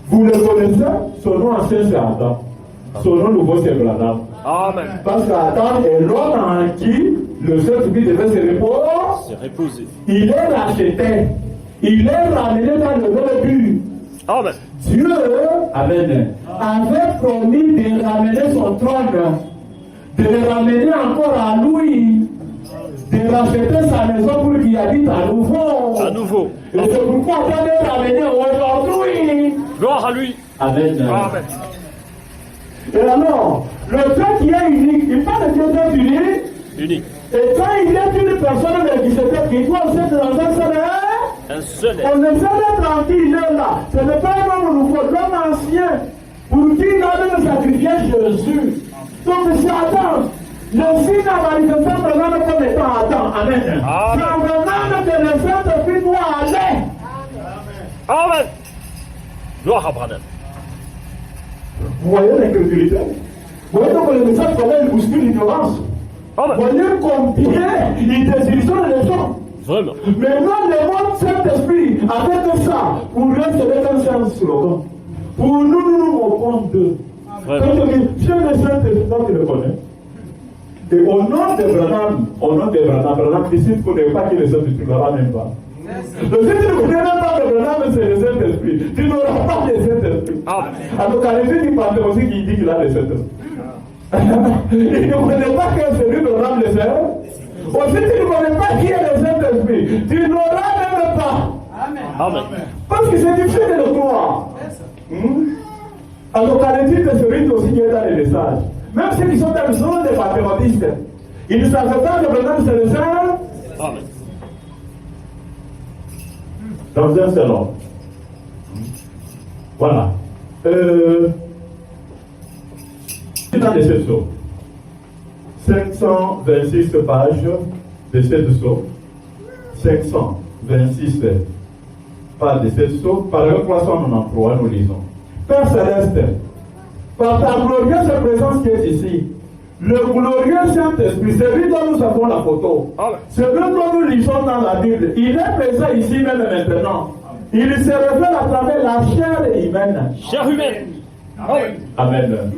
Vous le connaissez, son nom ancien c'est Adam. Son nom nouveau c'est Branham. Amen. Parce qu'Adam est l'homme en qui le Saint-Esprit devait se reposer. Il est racheté. Il est ramené dans le vrai but. Amen. Dieu, Amen, avait promis de ramener son trône, de le ramener encore à lui, de racheter sa maison pour qu'il habite à nouveau. À nouveau. Et c'est pourquoi Dieu est ramené aujourd'hui. Gloire à lui. Amen. Amen. Et alors, le fait qu'il est unique, il parle de Dieu d'être unique. Unique. Et quand il est une personne de 17 qui doit aussi être dans un seul être. On ne sait pas tranquille, il est là. Ce n'est pas un homme nouveau, l'homme ancien, pour qui il a même sacrifié Jésus. Donc c'est Adam. Le signe a manifesté Branham comme étant Adam. Amen. C'est en Branham que le Saint-Esprit doit aller. Amen. Gloire à Branham. Vous voyez l'incrédulité? Vous voyez donc le message comment il bouscule l'ignorance? Vous voyez combien il désillusionne les gens? Vraiment. Maintenant, le monde Saint-Esprit, avec ça, pour eux, c'est un slogan. Pour nous, nous moquons d'eux. Quand on dit, Dieu le Saint-Esprit, tu le connais. Et au nom de Branham, ici, tu ne connais pas qui le Saint-Esprit, tu ne l'auras même pas. Donc, si tu ne connais même pas que Branham, c'est le Saint-Esprit, tu n'auras pas le Saint-Esprit. Alors, quand il dit parle aussi qu'il dit qu'il a le Saint-Esprit. Il ne connaît pas que c'est lui Branham le Saint-Esprit. Aussi, tu ne connais pas qui est le Saint-Esprit, tu n'auras même pas. Amen. Parce que c'est difficile de le croire. Alors, quand il dit que celui aussi qui est dans les messages, même ceux qui sont dans le zone des patriotistes, ils ne savent pas que Branham c'est le Saint. Amen. Dans un seul homme. Voilà. Dans les 7 sauts. 526 pages de 7 sauts. 526 pages de 7 sauts. Paragraphe 393, nous lisons. Père Céleste, par ta glorieuse présence qui est ici, le glorieux Saint-Esprit, c'est lui dont nous avons la photo. C'est lui dont nous lisons dans la Bible. Il est présent ici même maintenant. Il se révèle à travers la chair humaine. Chair humaine. Amen. Amen.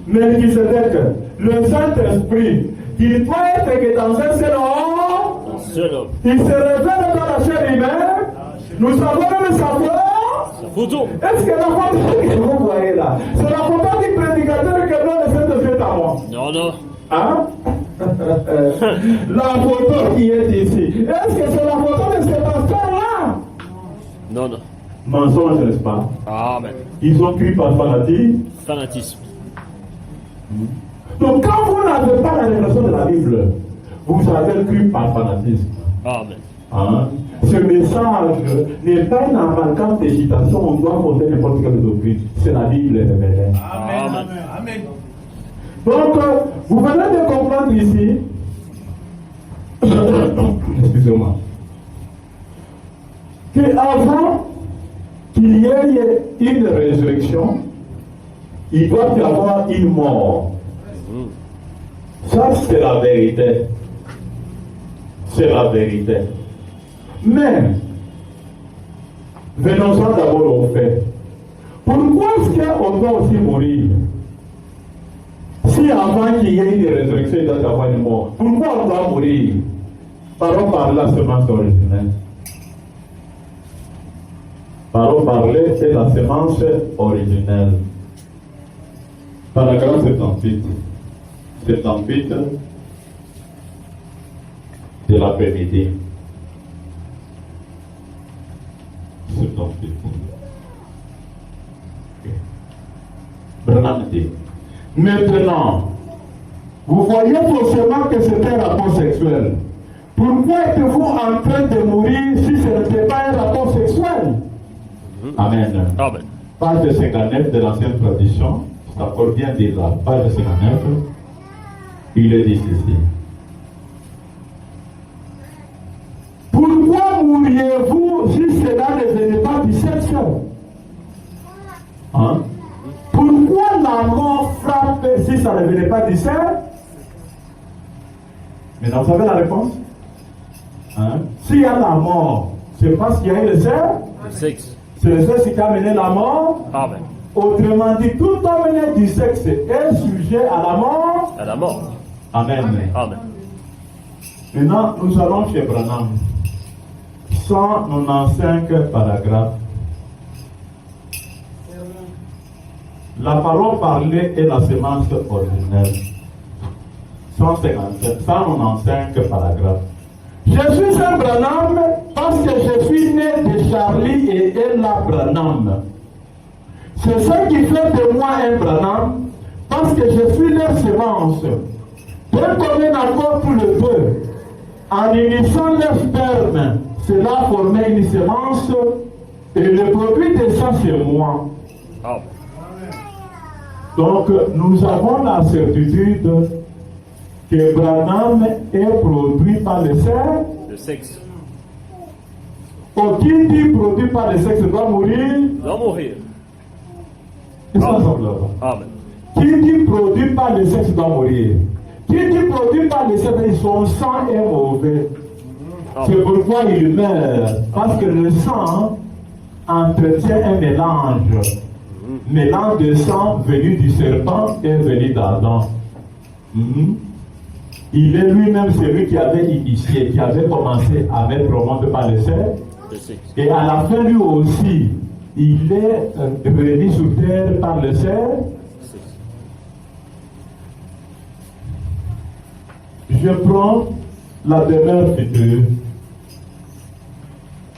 Mais qui se dit que le Saint-Esprit, il doit être que dans un seul homme, il se révèle dans la chair humaine. Nous savons même savoir. Photo. Est-ce que la photo que vous voyez là, c'est la photo du prédicateur que non, le Saint-Esprit est à moi? Non, non. Hein? La photo qui est ici. Est-ce que c'est la photo de ce pasteur-là? Non, non. Mensonge, n'est-ce pas? Amen. Ils ont cru par fanatisme. Fanatisme. Donc quand vous n'avez pas la révélation de la Bible, vous avez cru par fanatisme. Amen. Hein? Ce message n'est pas une amalgame des citations, on doit monter n'importe quelle doctrine. C'est la Bible révélée. Amen. Amen. Donc, vous venez de comprendre ici, excusez-moi, qu'avant qu'il y ait une résurrection, il doit y avoir une mort. Ça, c'est la vérité. C'est la vérité. Mais, venons-en d'abord au fait. Pourquoi est-ce qu'on doit aussi mourir? Si avant qu'il y ait une résurrection, il doit y avoir une mort, pourquoi on doit mourir? Parlons par la semence originelle. Parlons parler, c'est la semence originelle. Paragraphe 78. 78 de l'après-midi. 78. Branham dit. Maintenant, vous voyez forcément que c'est un rapport sexuel. Pourquoi êtes-vous en train de mourir si ce n'était pas un rapport sexuel? Amen. Amen. Page 59 de l'ancienne tradition, c'est encore bien dit là, page 59, il est dit ceci. Pourquoi mourriez-vous si cela ne venait pas du sexe? Hein? Pourquoi la mort frappe si ça ne venait pas du sexe? Maintenant, vous savez la réponse? Hein? S'il y a la mort, c'est parce qu'il y a eu le sexe? Le sexe. C'est le sexe qui a mené la mort. Amen. Autrement dit, tout homme né du sexe est sujet à la mort. À la mort. Amen. Amen. Maintenant, nous allons chez Branham. 195 paragraphes. La parole parlée est la semence ordinaire. 195 paragraphes. Je suis un Branham parce que je suis né de Charlie et Ella Branham. C'est ce qui fait de moi un Branham parce que je suis leur semence. D'un commun accord tous les deux, en unissant leur sperme, cela formait une semence et le produit de ça c'est moi. Amen. Donc nous avons la certitude que Branham est produit par le sexe. Le sexe. Qui dit produit par le sexe doit mourir. Doit mourir. Est-ce qu'on s'en va? Amen. Qui dit produit par le sexe doit mourir. Qui dit produit par le sexe, son sang est mauvais. C'est pourquoi il meurt. Parce que le sang entretient un mélange. Mélange de sang venu du serpent et venu d'Adam. Il est lui-même celui qui avait initié, qui avait commencé à mettre au monde par le sexe. Et à la fin, lui aussi, il est venu sur terre par le sexe. Je prends la demeure future.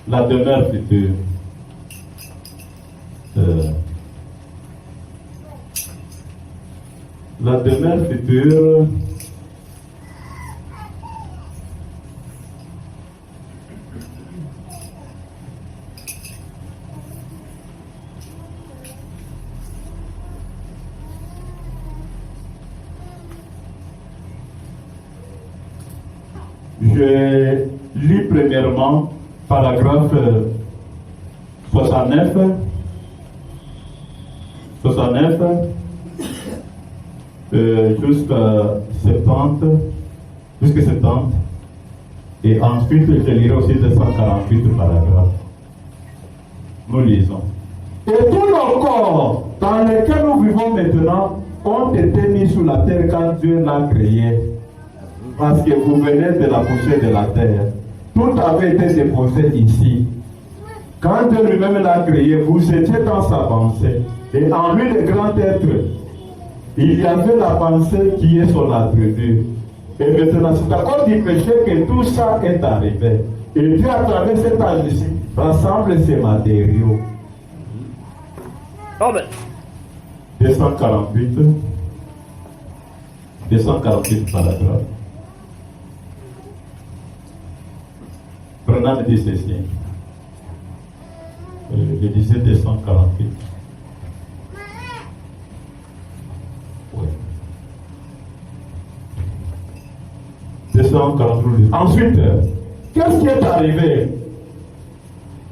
La demeure future. La demeure future. Je lis premièrement paragraphe 69 jusqu'à 70 et ensuite je lirai aussi 248 paragraphes. Nous lisons. Et tous nos corps dans lesquels nous vivons maintenant ont été mis sous la terre quand Dieu l'a créé. Parce que vous venez de la poussière de la terre. Tout avait été déposé ici. Quand Dieu lui-même l'a créé, vous étiez dans sa pensée. Et en lui, le grand être, il y avait la pensée qui est son attribut. Et maintenant, c'est à cause du péché que tout ça est arrivé. Et Dieu, à travers cet âge ici, rassemble ces matériaux. Amen. 248 paragraphes. Branham dit ceci. Je disais 248. Oui. 248. Ensuite, qu'est-ce qui est arrivé?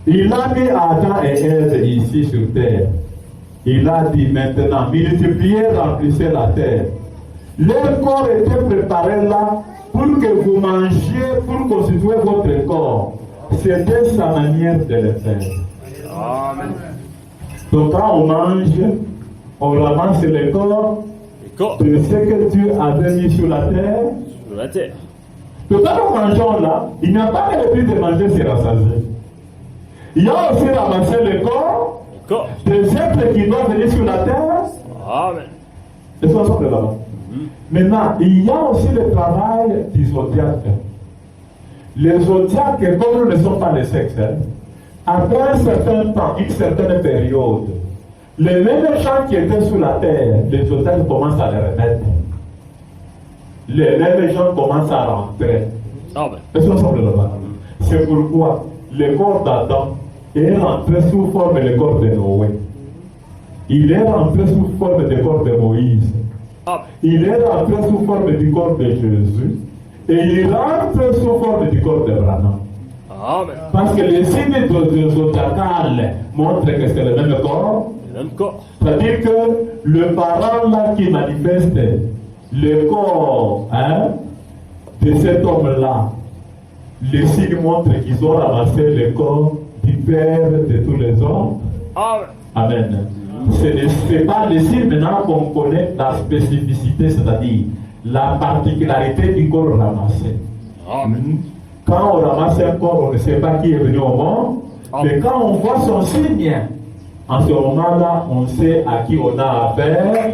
Il a mis Adam et Ève ici sur terre. Il a dit maintenant, multipliez, remplissez la terre. Leur corps était préparé là pour que vous mangiez, pour constituer votre corps. C'était sa manière de le faire. Amen. Donc quand on mange, on ramasse le corps de ce que Dieu avait mis sur la terre. Sur la terre. Donc quand nous mangeons là, il n'y a pas que le but de manger se rassasier. Il y a aussi ramassé le corps des êtres qui doivent venir sur la terre. Amen. Et ça, c'est là-bas. Maintenant, il y a aussi le travail du zodiaque. Les zodiaques, comme nous ne sommes pas les sexes, après un certain temps, une certaine période, les mêmes gens qui étaient sous la terre, les zodiaques commencent à les remettre. Les mêmes gens commencent à rentrer. Et ça, c'est là-bas. C'est pourquoi le corps d'Adam est rentré sous forme du corps de Noé. Il est rentré sous forme du corps de Moïse. Il est rentré sous forme du corps de Jésus. Et il rentre sous forme du corps d'Abraham. Parce que les signes zodiacales montrent que c'est le même corps. C'est-à-dire que le parent là qui manifeste le corps de cet homme-là, les signes montrent qu'ils ont ramassé le corps du Père de tous les hommes. Amen. Amen. Ce n'est pas ici maintenant qu'on connaît la spécificité, c'est-à-dire la particularité du corps ramassé. Amen. Quand on ramasse un corps, on ne sait pas qui est venu au monde, mais quand on voit son signe, en ce moment-là, on sait à qui on a affaire.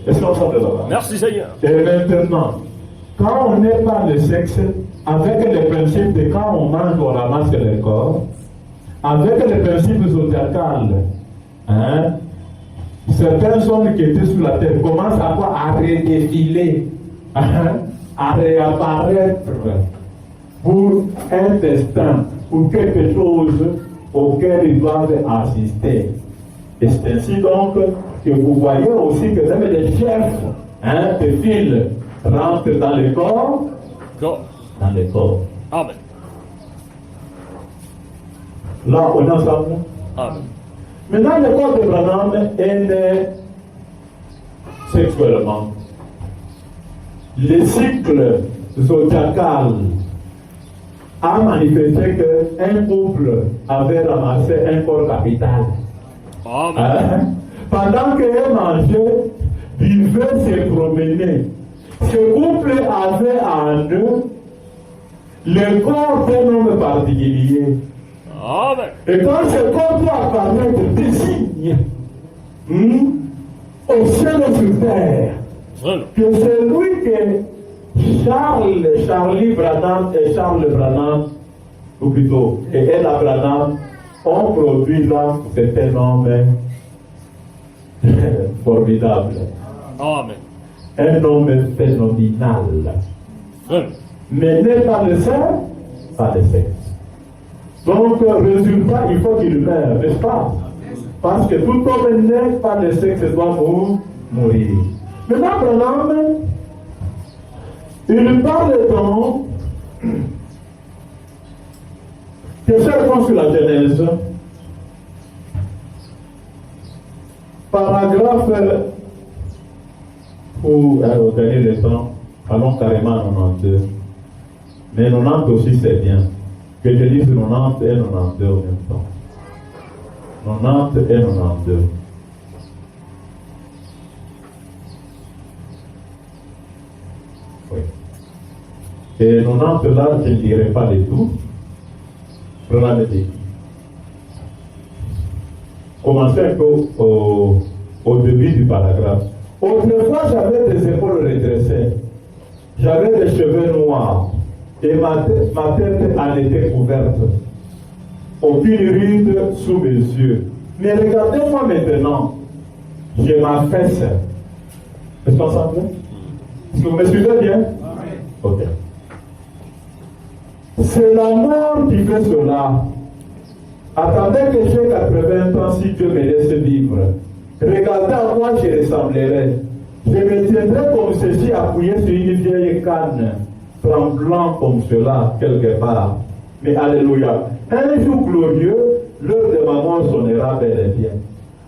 Est-ce qu'on s'en là-bas? Merci Seigneur. Et maintenant, quand on n'est pas le sexe, avec le principe de quand on mange, on ramasse le corps, avec le principe zodiacal, certaines hommes qui étaient sous la terre commencent à quoi? À redéfiler, à réapparaître pour un destin, pour quelque chose auquel ils doivent assister. Et c'est ainsi donc que vous voyez aussi que même les chefs de file rentrent dans le corps. Dans le corps. Amen. Là, on est ensemble. Amen. Maintenant, le corps de Branham est né sexuellement. Le cycle zodiacal a manifesté qu'un couple avait ramassé un corps capital. Amen. Pendant qu'elle mangeait, buvait, se promenait. Ce couple avait en eux le corps d'un homme particulier. Amen. Et quand ce corps doit apparaître des signes au ciel et sur terre, que c'est lui que Charlie Branham et Charles Branham, ou plutôt, et Ella Branham, ont produit là, c'est un homme formidable. Amen. Un homme phénoménal. Mais n'est pas le sein, pas le sexe. Donc, résultat, il faut qu'il meure, n'est-ce pas? Parce que tout homme né par le sexe doit mourir. Maintenant, Branham, il parle donc que certains sur la Genèse, paragraphe, pour gagner le temps, allons carrément à 92. Mais 90 aussi c'est bien. Que je dise 90 et 92 en même temps. 90 et 92. Oui. Et 90 là, je ne dirai pas les tout. Prenons le dit. Commencez un peu au début du paragraphe. Autrefois, j'avais des épaules redressées. J'avais des cheveux noirs. Et ma tête en était couverte. Aucune ride sous mes yeux. Mais regardez-moi maintenant. J'ai ma fesse. Est-ce qu'on s'entend? Est-ce que vous me suivez bien? Ok. C'est la mort qui fait cela. Attendez que j'ai 80 ans si Dieu me laisse vivre. Regardez à quoi je ressemblerai. Je me tiendrai comme ceci appuyé sur une vieille canne, tremblant comme cela quelque part. Mais alléluia. Un jour glorieux, l'heure de ma mort sonnera bel et bien.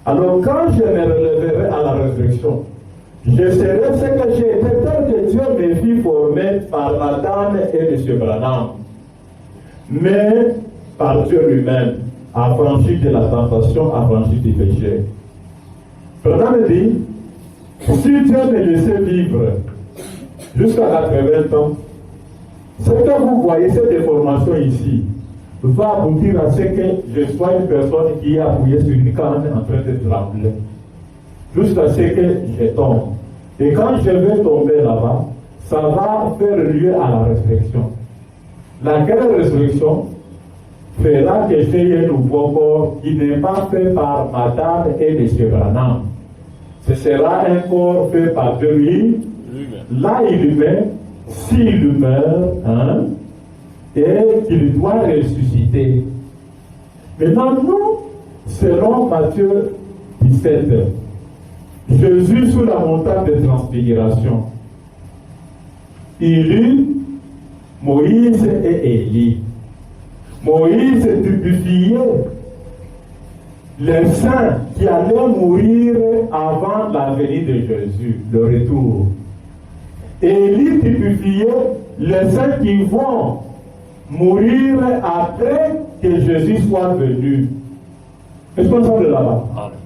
Alors quand je me relèverai à la résurrection, je serai ce que j'ai été tel que Dieu me fit former par Madame et M. Branham. Mais par Dieu lui-même, affranchi de la tentation, affranchi du péché. Branham dit, si Dieu me laissait vivre jusqu'à 80 ans, ce que vous voyez, cette déformation ici, va aboutir à ce que je sois une personne qui est appuyée sur une canne en train de trembler, jusqu'à ce que je tombe. Et quand je vais tomber là-bas, ça va faire lieu à la résurrection. Laquelle résurrection fera que j'ai un nouveau corps qui n'est pas fait par Madame et M. Branham. Ce sera un corps fait par Dieu lui. Là, il meurt, s'il meurt, et qu'il doit ressusciter. Maintenant, nous, selon Matthieu 17, Jésus sous la montagne de transfiguration, il eut Moïse et Élie. Moïse typifiait les saints qui allaient mourir avant la venue de Jésus, le retour. Élie typifiait les saints qui vont mourir après que Jésus soit venu. responsable là-bas. Amen.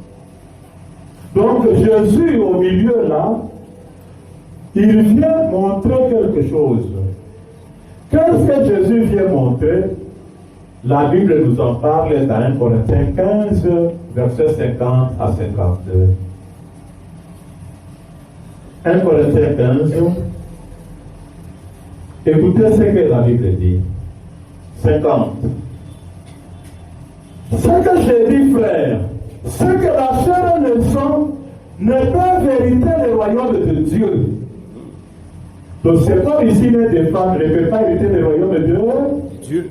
Donc Jésus au milieu là, il vient montrer quelque chose. Qu'est-ce que Jésus vient montrer? La Bible nous en parle dans 1 Corinthiens 15, versets 50 à 52. 1 Corinthiens 15. Écoutez ce que la Bible dit. 50. Ce que j'ai dit, frère, ce que la chair et le sang ne peuvent hériter le royaume de Dieu. Donc, c'est pas ici né des femmes ne peut pas hériter le royaume de Dieu.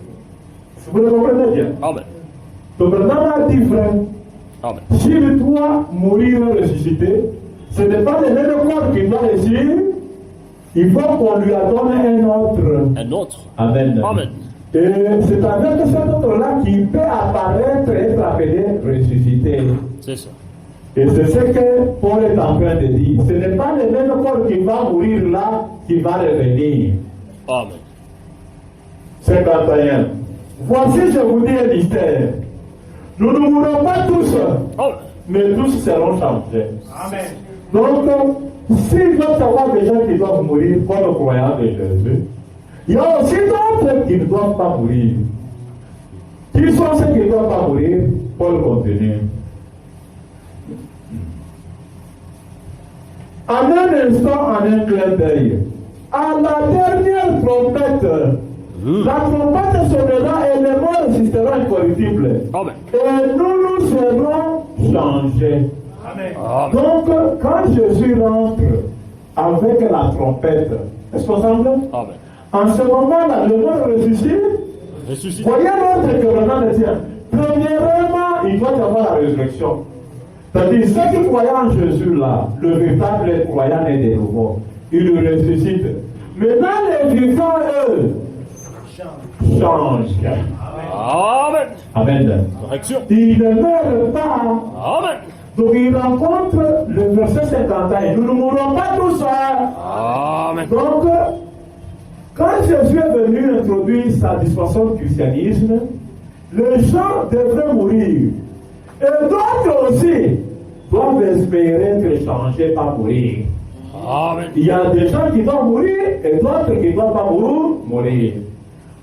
Vous le comprenez bien? Amen. Donc, maintenant, a dit, frère, Amen. s'il doit mourir ressusciter, ce n'est pas le même corps qui doit réussir, il faut qu'on lui adonne un autre. Un autre. Amen. Amen. Et c'est avec cet autre-là qui peut apparaître et être appelé ressuscité. C'est ça. Et c'est ce que Paul est en train de dire. Ce n'est pas le même corps qui va mourir là, qui va revenir. Amen. 51. Voici, je vous dis un mystère. Nous ne mourrons pas tous, Amen. mais tous seront changés. Amen. Donc, s'il doit y avoir des gens qui doivent mourir comme croyants de Jésus, il y a aussi d'autres qui ne doivent pas mourir. Qui sont ceux qui ne doivent pas mourir? Paul continue. En un instant, en un clin d'œil, à la dernière trompette, la trompette sonnera et les morts résisteront incorruptibles. Amen. Et nous serons changés. Amen. Amen. Donc, quand Jésus rentre avec la trompette, est-ce qu'on semble? Amen. En ce moment-là, le mort ressuscite. Ressuscité. Voyez l'autre que maintenant le tient. Premièrement, il doit y avoir la résurrection. C'est-à-dire, ceux qui croyaient en Jésus là, le véritable croyant est de nouveau. Il le ressuscite. Maintenant, les vivants, eux, changent. Amen. Amen. Correction. Ils ne meurent pas. Amen. Donc, il rencontre le verset 51. Nous ne mourrons pas tous. Amen. Donc, quand Jésus est venu introduire sa dispensation du christianisme, les gens devraient mourir. Et d'autres aussi doivent espérer être changés par mourir. Amen. Il y a des gens qui vont mourir et d'autres qui ne vont pas mourir.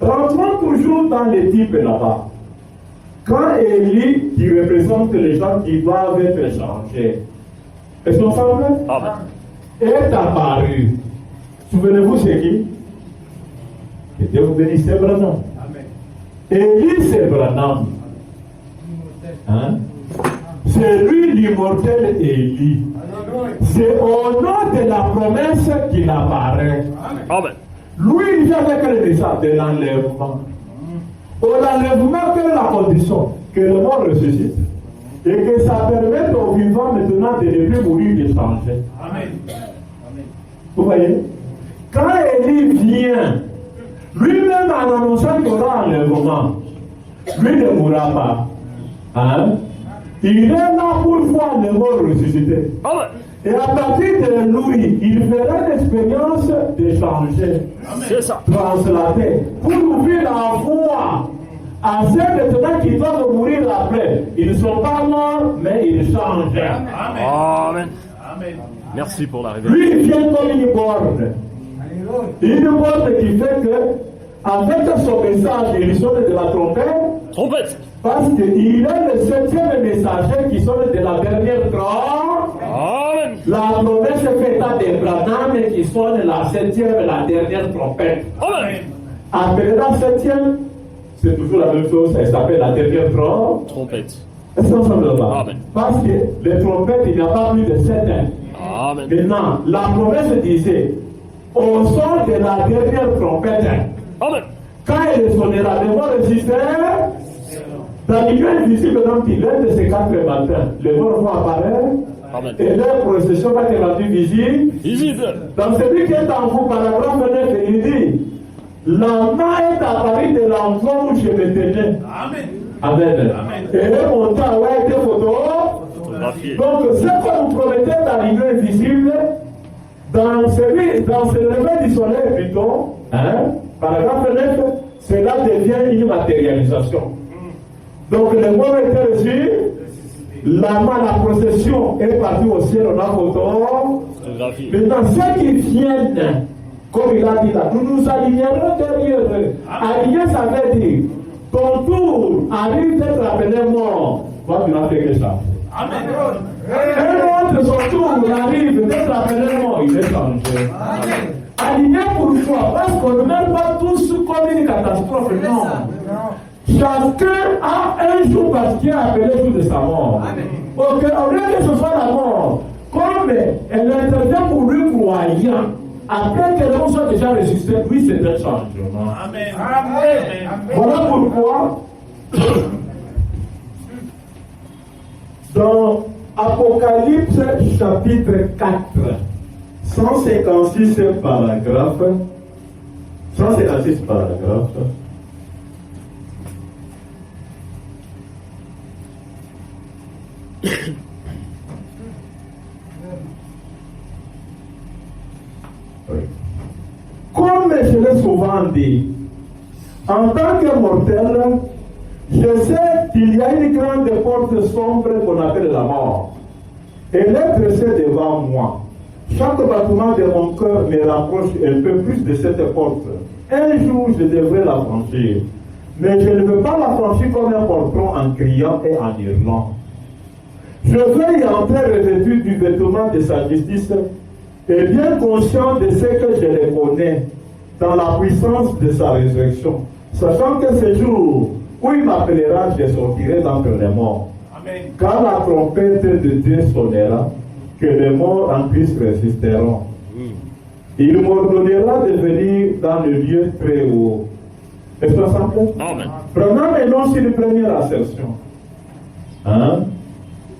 Rentrons toujours dans les types là-bas. Quand Élie, qui représente les gens qui doivent être changés, est-ce qu'on semble? Amen. Est apparu. Souvenez-vous, c'est qui? Que Dieu vous bénisse, c'est Branham. Amen. Élie, c'est Branham. Hein? C'est lui l'immortel Élie. C'est au nom de la promesse qu'il apparaît. Amen. Lui, il vient avec le message de l'enlèvement. Au l'enlèvement, quelle est la condition? Que le mort ressuscite. Et que ça permette aux vivants maintenant de ne plus mourir, de changer. Amen. Vous voyez? Quand Élie vient, lui-même en annonçant qu'il y aura enlèvement, lui ne mourra pas. Hein? Il est là pour voir le mort ressusciter. Amen. Et à partir de lui, il fera l'expérience de changer, C'est ça. translater, pour ouvrir la voie à ceux maintenant qui doivent mourir après. Ils ne sont pas morts, mais ils changent. Amen. Amen. Amen. Merci pour la révélation. Lui, il vient comme une borne. Une borne qui fait que, avec son message, il sonne de la trompette, Trompette. parce qu'il est le septième messager qui sonne de la dernière trompette. Amen. La promesse faite à d'Abraham qui sonne la septième et la dernière trompette. Amen. Après la septième, c'est toujours la même chose, elle s'appelle la dernière trompette. Trompette. Est-ce qu'on s'en va? Amen. Parce que les trompettes, il n'y a pas plus de 7 ans. Amen. Maintenant, la promesse disait, au son de la dernière trompette, Amen. quand elle sonnera, les morts résisteront. Dans l'union invisible, donc, il est de ces 4 matins, les morts vont apparaître. Amen. Et leur procession va être rendue visible. Visible. Donc celui qui est en vous, paragraphe 9, il dit, la main est apparue de l'endroit où je me tenais. Amen. Amen. Amen. Et elle est montée à ouais, des photos. Photographié. Donc ce que vous promettez dans l'union invisible, dans ce lever du soleil plutôt, hein, paragraphe 9, cela devient une matérialisation. Donc les mots étaient reçus, Là-bas, la procession est partie au ciel, on a Photographie. Maintenant, ceux qui viennent, comme il a dit là, nous nous alignerons derrière eux. Aligner, ça veut dire, ton tour arrive d'être appelé mort. Toi, tu n'as fait que ça. Amen. Un autre, son tour arrive d'être appelé mort, il est changé. Amen. Aligné pourquoi? Parce qu'on ne met pas tous comme une catastrophe, non. Chacun a un jour particulier appelé le jour de sa mort. Ok, au lieu que ce soit la mort, comme elle intervient pour lui croyant, après que l'homme soit déjà ressuscité, lui c'est un changement. Amen. Amen. Voilà pourquoi, dans Apocalypse chapitre 4, 156 paragraphes, 156 paragraphes, comme je l'ai souvent dit, en tant que mortel, je sais qu'il y a une grande porte sombre qu'on appelle la mort. Elle est dressée devant moi. Chaque battement de mon cœur me rapproche un peu plus de cette porte. Un jour, je devrais la franchir. Mais je ne veux pas la franchir comme un portron en criant et en hurlant. Je veux y entrer revêtu du vêtement de sa justice et bien conscient de ce que je le connais dans la puissance de sa résurrection, sachant que ce jour où il m'appellera, je sortirai d'entre les morts. Amen. Quand la trompette de Dieu sonnera, que les morts en Christ résisteront. Il m'ordonnera de venir dans le lieu très haut. Est-ce que ça semble? Amen. Prenons maintenant sur une première assertion. Hein?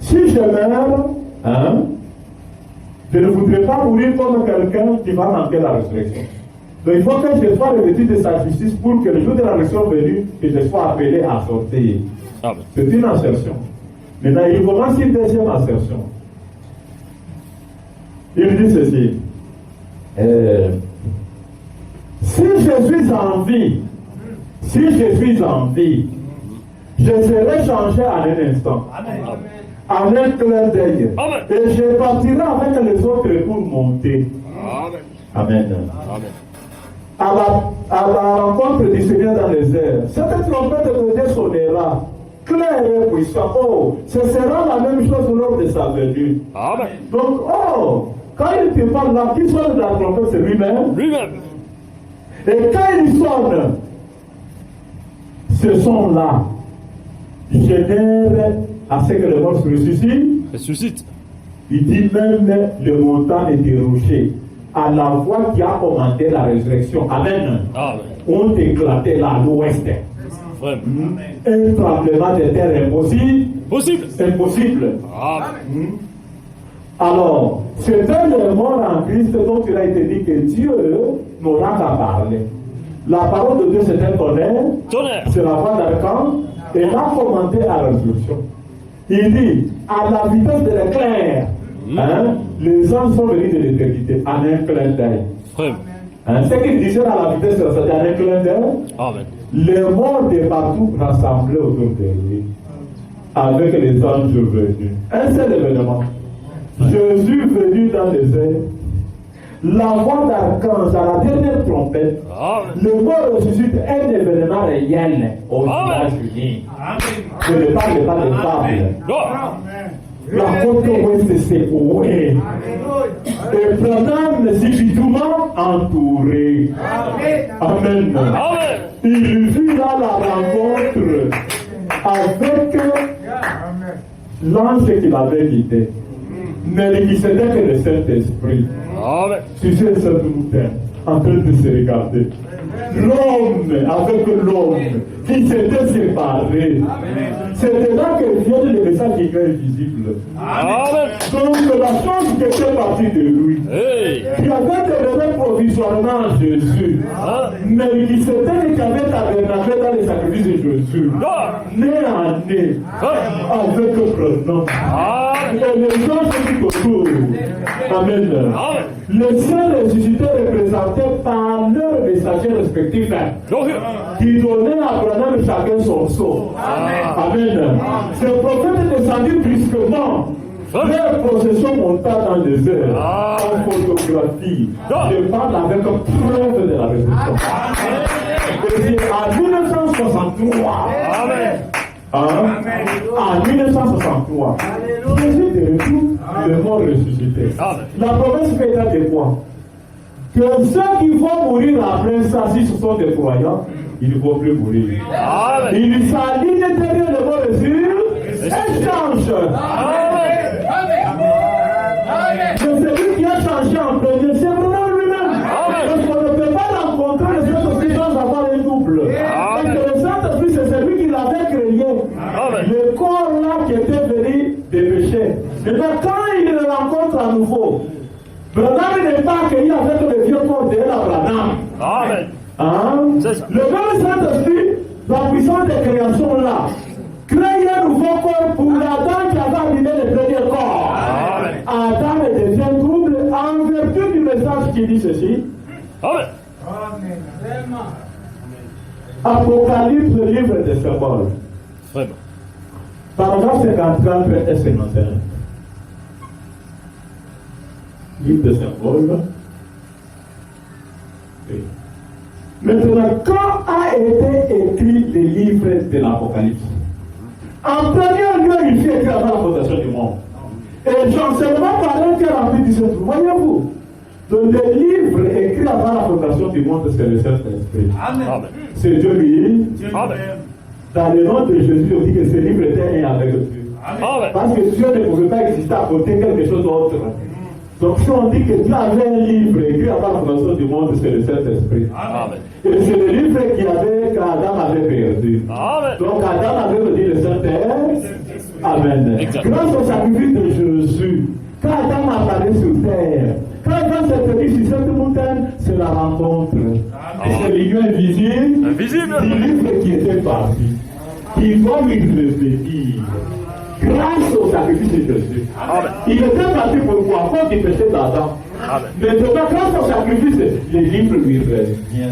Si je meurs, hein, je ne voudrais pas mourir comme quelqu'un qui va manquer la résurrection. Donc il faut que je sois revêtu de sa justice pour que le jour de la résurrection venu, que je sois appelé à sortir. Amen. C'est une assertion. Maintenant, il commence une deuxième assertion. Il dit ceci. Si je suis en vie, je serai changé en un instant. Amen. En un clin d'œil. Amen. Et je partirai avec les autres pour monter. Amen. Amen. Amen. À la rencontre du Seigneur dans les airs, cette trompette de Dieu sonnera, clair et puissant. Oh, ce sera la même chose lors de sa venue. Amen. Donc, oh, quand il te parle là, qui sonne de la trompette, c'est lui-même. Lui-même. Et quand il sonne, ce son-là génère à ce que le mort se ressuscite. Ressuscite. Il dit même le montant est dérogé à la voix qui a commandé la résurrection. Amen. Amen. On éclatait là à l'ouest. Vraiment. Un tremblement de terre impossible. Possible. Impossible. Amen. Alors, c'est le mort en Christ dont il a été dit que Dieu n'aura qu'à parler. La parole de Dieu, c'est un tonnerre. Tonnerre. C'est la voix d'archange. Et il a commandé la résurrection. Il dit, à la vitesse de l'éclair, hein, les hommes sont venus de l'éternité en un clin d'œil. Vraiment. Hein, ce qu'il disait à la vitesse de l'éternité en un clin d'œil, Amen. les morts de partout rassemblés autour de lui, avec les anges venus. Un seul événement. Jésus venu dans les airs, la voix d'archange à la dernière trompette, Amen. le mort ressuscite un événement réel aux États-Unis. Je ne parle pas de fable. Gloire. La côte ouest s'est secouée. Et Branham subitement entouré. Amen. Amen. Il vit là la rencontre avec l'ange qu'il avait quitté. Mais il s'était que le Saint-Esprit. Amen. Tu sais, ce boutin, en train de se regarder. L'homme avec l'homme qui s'était séparé. C'était là que vient le message qui est invisible. Amen. Donc la chose qui était partie de lui, Hey. qui avait développé provisoirement Jésus, Hein? mais qui s'était qui avait tabernaclé dans les sacrifices de Jésus, Gloire. né en né, Hein? avec Branham. Et les gens se disent autour. Amen. Amen. Les saints ressuscités représentés par leurs messagers respectifs qui donnaient à Abraham chacun son sceau. Amen. Ces prophètes descendus brusquement. Leur possession monta dans le désert en photographie. Je parle avec preuve de la résurrection. Et c'est en 1963. Amen. En 1963. Jésus de retour, le mort ressuscité. La promesse fait état de quoi? Que ceux qui vont mourir après ça, si ce sont des croyants, ils ne vont plus mourir. Ils s'alignent derrière le mort ressuscité et changent. C'est celui qui a changé en premier, c'est vraiment lui-même. Parce qu'on ne peut pas rencontrer le Saint-Esprit sans avoir un double. Parce que le Saint-Esprit, c'est celui qui l'avait créé. Le corps là qui était venu des péchés. Et bien quand il le rencontre à nouveau, Branham n'est pas accueilli avec le vieux corps de Abraham. Le même Saint-Esprit, la puissance des créations là, crée un nouveau corps pour Adam qui avait abîmé le premier corps. Adam devient double en vertu du message qui dit ceci. Apocalypse, le livre des symboles. Paragraphe 54 et 51. Livre des symboles. Maintenant, quand a été écrit le livre de l'Apocalypse? En premier lieu, il fut écrit avant la fondation du monde. Et Jean seulement par un cœur rempli du Saint-Esprit. Voyez-vous, le livre écrit avant la fondation du monde, c'est le Saint-Esprit. C'est Dieu lui. Dans le nom de Jésus, on dit que ce livre était un avec Dieu. Parce que Dieu ne pouvait pas exister à côté de quelque chose d'autre. Donc si on dit que Dieu avait un livre écrit avant la fondation du monde, c'est le Saint-Esprit. Et c'est le livre qu'Adam avait perdu. Donc Adam avait perdu le Saint-Esprit. Amen. Grâce au sacrifice de Jésus, quand Adam apparaît sur terre, quand Adam s'est tenu sur cette montagne, c'est la rencontre. Et c'est l'union invisible du livre qui était parti. Il va lui revenir. Grâce au sacrifice de Jésus. Il était parti pourquoi? Pour du péché d'Adam. Maintenant, grâce au sacrifice, le livre lui revient.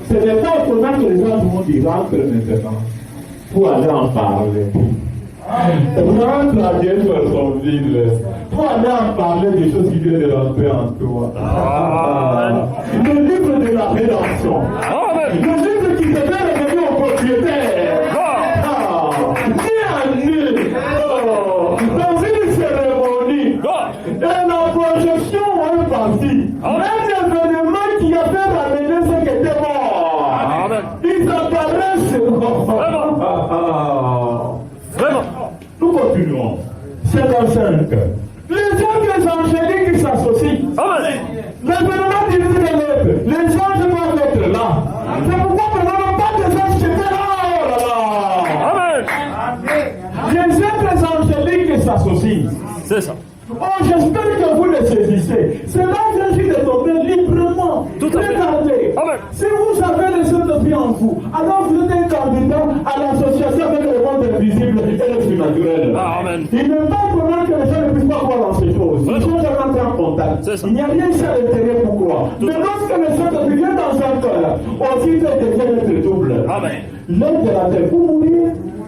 Ce n'est pas étonnant que les gens du monde y rentrent maintenant pour aller en parler. Rentre à Dieu sur son ville pour aller en parler des choses qui viennent de rentrer en toi. Le livre de la rédemption. Le livre qui devait revenir au propriétaire. Dans une cérémonie, et la projection est partie. Un événement qui a fait ramener ce qui était mort. Ils apparaissent. Nous continuons. C'est dans 5. Les anges angéliques s'associent. L'événement divise les lettres. Les anges doivent être là. C'est pourquoi nous n'avons pas des anges qui étaient là. Les êtres angéliques s'associent. C'est ça. Oh, j'espère que vous le saisissez. Cela vient juste de tomber librement. Regardez. Si vous avez le Saint-Esprit en vous, alors vous êtes un candidat à l'association avec le monde invisible et le surnaturel. Il n'est pas probable que les gens ne puissent pas croire dans ces choses. Ils sont jamais entrés en contact. Il n'y a rien ici à l'intérieur pour croire. Mais lorsque le Saint-Esprit vient dans un cœur, aussi il devient être double. L'un de la terre pour mourir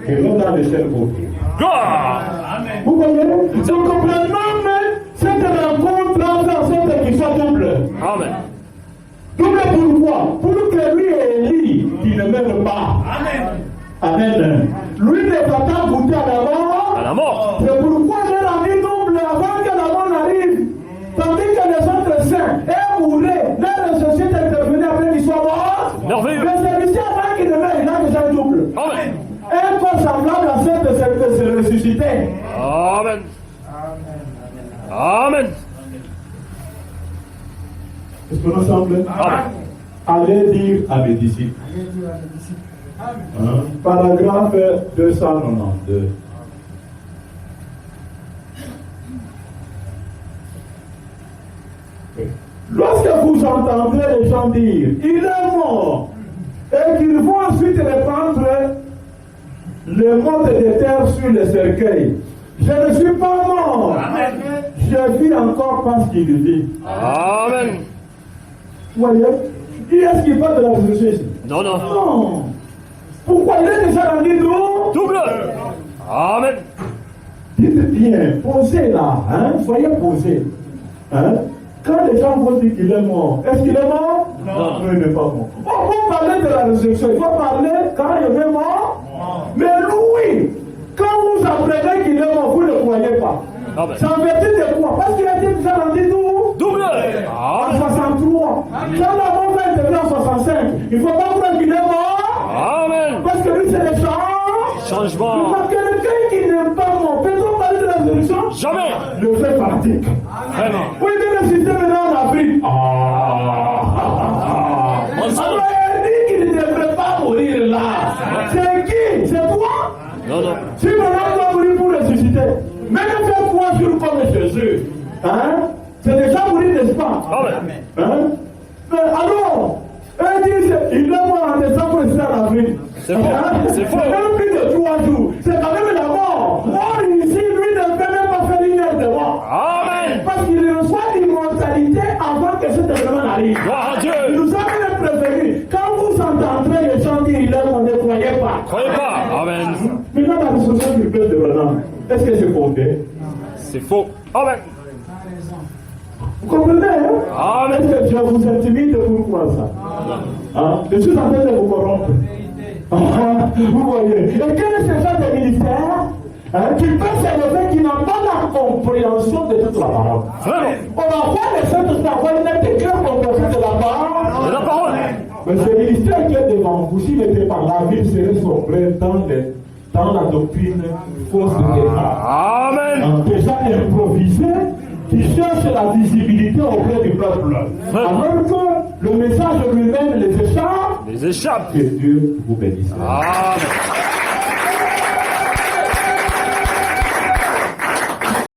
et l'autre dans le ciel pour vivre. Vous voyez? Donc, complètement, cette rencontre entre ceux qui sont doubles. Double pourquoi? Pour que lui et Élie, qui ne meurent pas. Amen. Lui ne va pas goûter à la mort. C'est pourquoi j'ai rendu double avant que la mort n'arrive. Tandis que les autres saints mouraient, leur société intervenait après qu'ils soient morts. Mais celui-ci, avant qu'il ne meure, il a déjà double. Un corps semblable à celle de cette se ressusciter. Amen. Est-ce que nous semble? Allez dire à mes disciples. Paragraphe 292. Lorsque vous entendez les gens dire il est mort et qu'ils vont ensuite répandre le monde de terre sur le cercueil, Je ne suis pas mort. Je vis encore parce qu'il vit. Amen. Vous voyez? Qui est-ce qui parle de la résurrection ici? Non, non. Non. Pourquoi il est déjà dans l'île d'eau? Double. Amen. Dites bien, posez là, hein? Soyez posés. Hein? Quand les gens vont dire qu'il est mort, est-ce qu'il est mort? Non. Il n'est pas mort. On va parler de la résurrection, il faut parler quand il est mort. Mais lui, quand vous apprenez qu'il est mort, vous ne le croyez pas. Amen. C'est en vertu de quoi? Parce qu'il a été déjà dans l'île d'eau. Double. En Amen. 63. Quand la mort va intervenir en 65, il ne faut pas croire qu'il est mort. Amen. Parce que lui, c'est le change. Changement. Quelqu'un qui n'est pas mort, peut-on parler de la résurrection? Jamais. Le fait pratique. Vraiment. Où est le système maintenant en Afrique? Mensonge. Alors, il dit qu'il ne devrait pas mourir là. C'est qui? C'est toi? Non, non. Si maintenant on va mourir pour ressusciter, même faire quoi sur comme Jésus? Hein? C'est déjà mourir, n'est-ce pas? Amen. Hein? Mais alors, eux disent, il est mort en décembre ici en Afrique. C'est faux. C'est faux. C'est même plus de 3 jours. C'est quand même la mort. Mort ici, lui ne peut même pas faire une heure de mort. Amen. Parce qu'il reçoit l'immortalité avant que cet événement n'arrive. Gloire à Il Dieu. nous a même prévenu. Quand vous entendrez les gens dire il est mort, ne croyez pas. Croyez pas. Amen. Maintenant, la résurrection du peuple de Branham, est-ce que c'est fondé? C'est faux. Amen. Vous comprenez, hein? Amen. Est-ce que je vous intimide pourquoi ça? Hein? Je suis en train de vous corrompre. Vous voyez. Et quel est ce genre de ministère qui peut s'élever, qui n'a pas la compréhension de toute la parole? Vraiment. On va voir les saints de avoir une claire compréhension de la parole. C'est la parole. Mais ce ministère qui est devant vous, s'il était par la vie, serait sombré dans la doctrine fausse de départ. Amen. Déjà improvisé, qui cherche la visibilité auprès du peuple. Alors que le message lui-même les échappe. Les échappes. Que Dieu vous bénisse. Amen.